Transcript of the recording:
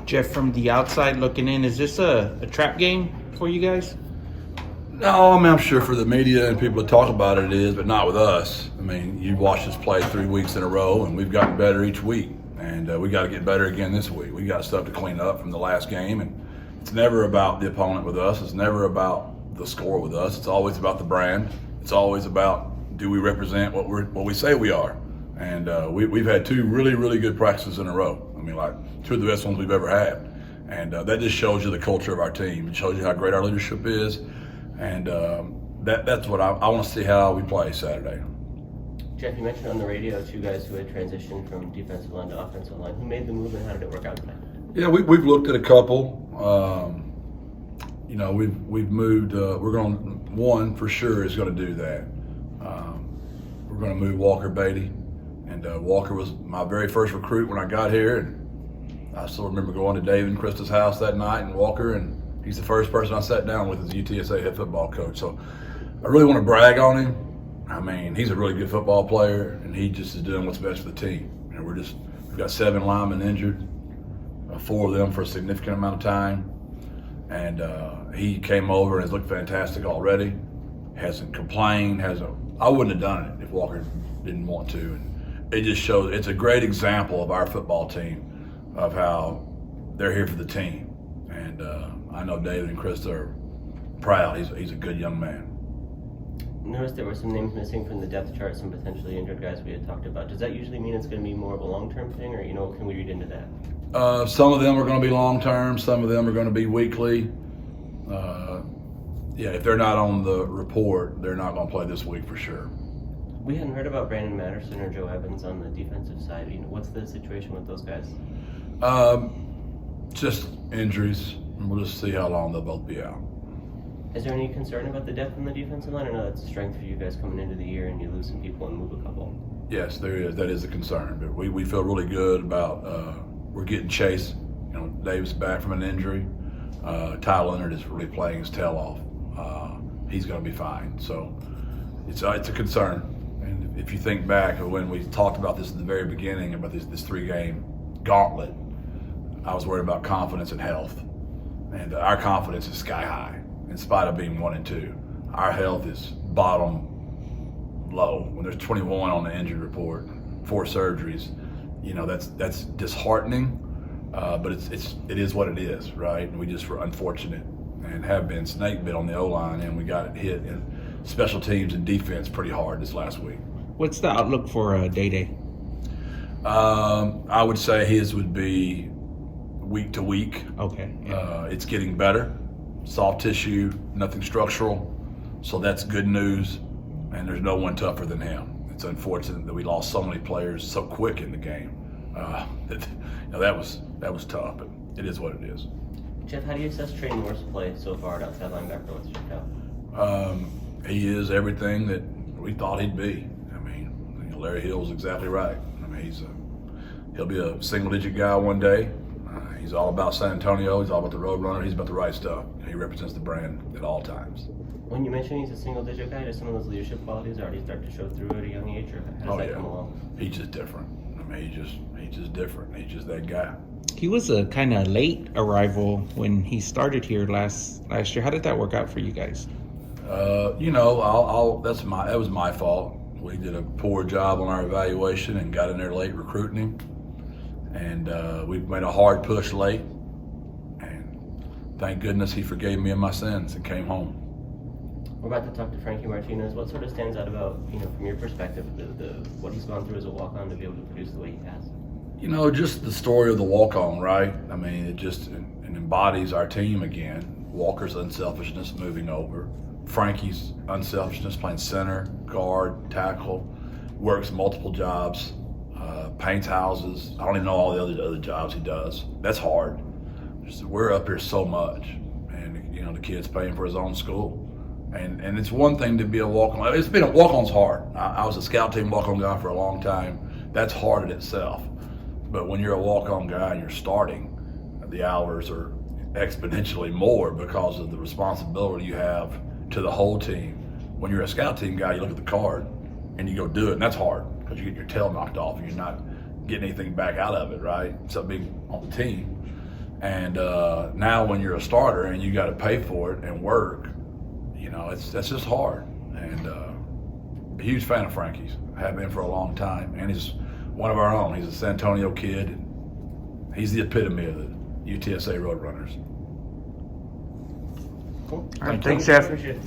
Jeff, from the outside looking in, is this a trap game for you guys? No, I mean, I'm sure for the media and people that talk about it is, but not with us. I mean, you've watched us play 3 weeks in a row, and we've gotten better each week. And we got to get better again this week. We got stuff to clean up from the last game, and it's never about the opponent with us. It's never about the score with us. It's always about the brand. It's always about, do we represent what we say we are? And we've had 2 really, really good practices in a row. I mean, like 2 of the best ones we've ever had. And that just shows you the culture of our team. It shows you how great our leadership is. And that's what I want to see how we play Saturday. Jeff, you mentioned on the radio 2 guys who had transitioned from defensive line to offensive line. Who made the move and how did it work out tonight? Yeah, we've looked at a couple. We've moved. We're going. One for sure is going to do that. We're going to move Walker Beatty, and Walker was my very first recruit when I got here, and I still remember going to Dave and Krista's house that night, and Walker, and he's the first person I sat down with as UTSA head football coach. So I really want to brag on him. I mean, he's a really good football player, and he just is doing what's best for the team. And we've got 7 linemen injured, 4 of them for a significant amount of time. And he came over and has looked fantastic already. Hasn't complained. I wouldn't have done it if Walker didn't want to. And it just shows. It's a great example of our football team, of how they're here for the team. And I know David and Krista are proud. He's a good young man. Noticed there were some names missing from the depth chart, some potentially injured guys we had talked about. Does that usually mean it's going to be more of a long-term thing, or can we read into that? Some of them are going to be long-term. Some of them are going to be weekly. If they're not on the report, they're not going to play this week for sure. We hadn't heard about Brandon Matterson or Joe Evans on the defensive side. What's the situation with those guys? Just injuries, and we'll just see how long they'll both be out. Is there any concern about the depth on the defensive line? I know that's a strength for you guys coming into the year, and you lose some people and move a couple. Yes, there is. That is a concern, but we feel really good about we're getting Chase. Dave's back from an injury. Ty Leonard is really playing his tail off. He's going to be fine. So it's a concern. And if you think back when we talked about this at the very beginning, about this 3-game gauntlet, I was worried about confidence and health. And our confidence is sky high in spite of being 1 and 2. Our health is bottom low. When there's 21 on the injured report, 4 surgeries, that's disheartening. But it is what it is, right? And we just were unfortunate and have been snake bit on the O-line, and we got it hit in special teams and defense pretty hard this last week. What's the outlook for Day-Day? I would say his would be week to week. Okay. Yeah. It's getting better. Soft tissue, nothing structural. So that's good news, and there's no one tougher than him. It's unfortunate that we lost so many players so quick in the game. That was tough, but it is what it is. Jeff, how do you assess Trey Moore's play so far at outside linebacker? What's checked out? He is everything that we thought he'd be. I mean, Larry Hill's exactly right. I mean, he'll be a single-digit guy one day. He's all about San Antonio. He's all about the road runner. He's about the right stuff. He represents the brand at all times. When you mention he's a single-digit guy, does some of those leadership qualities already start to show through at a young age, or how does that come along? He's just different. I mean, he's just different. He's just that guy. He was a kind of late arrival when he started here last year. How did that work out for you guys? That was my fault. We did a poor job on our evaluation and got in there late recruiting him. And we made a hard push late. And thank goodness he forgave me of my sins and came home. We're about to talk to Frankie Martinez. What sort of stands out about, from your perspective, what he's gone through as a walk-on to be able to produce the way he has? Just the story of the walk-on, right? I mean, it embodies our team again. Walker's unselfishness moving over. Frankie's unselfishness playing center, guard, tackle, works multiple jobs, paints houses. I don't even know all the other jobs he does. That's hard. We're up here so much, and the kid's paying for his own school. And it's one thing to be a walk-on. Walk-on's hard. I was a scout team walk-on guy for a long time. That's hard in itself. But when you're a walk-on guy and you're starting, the hours are exponentially more because of the responsibility you have to the whole team. When you're a scout team guy, you look at the card and you go do it, and that's hard because you get your tail knocked off and you're not getting anything back out of it, right? It's being on the team. And now when you're a starter and you got to pay for it and work, you know, that's just hard. And a huge fan of Frankie's. I have been for a long time, and he's one of our own. He's a San Antonio kid. He's the epitome of the UTSA Roadrunners. Cool. All right, thanks, Jeff. Appreciate it.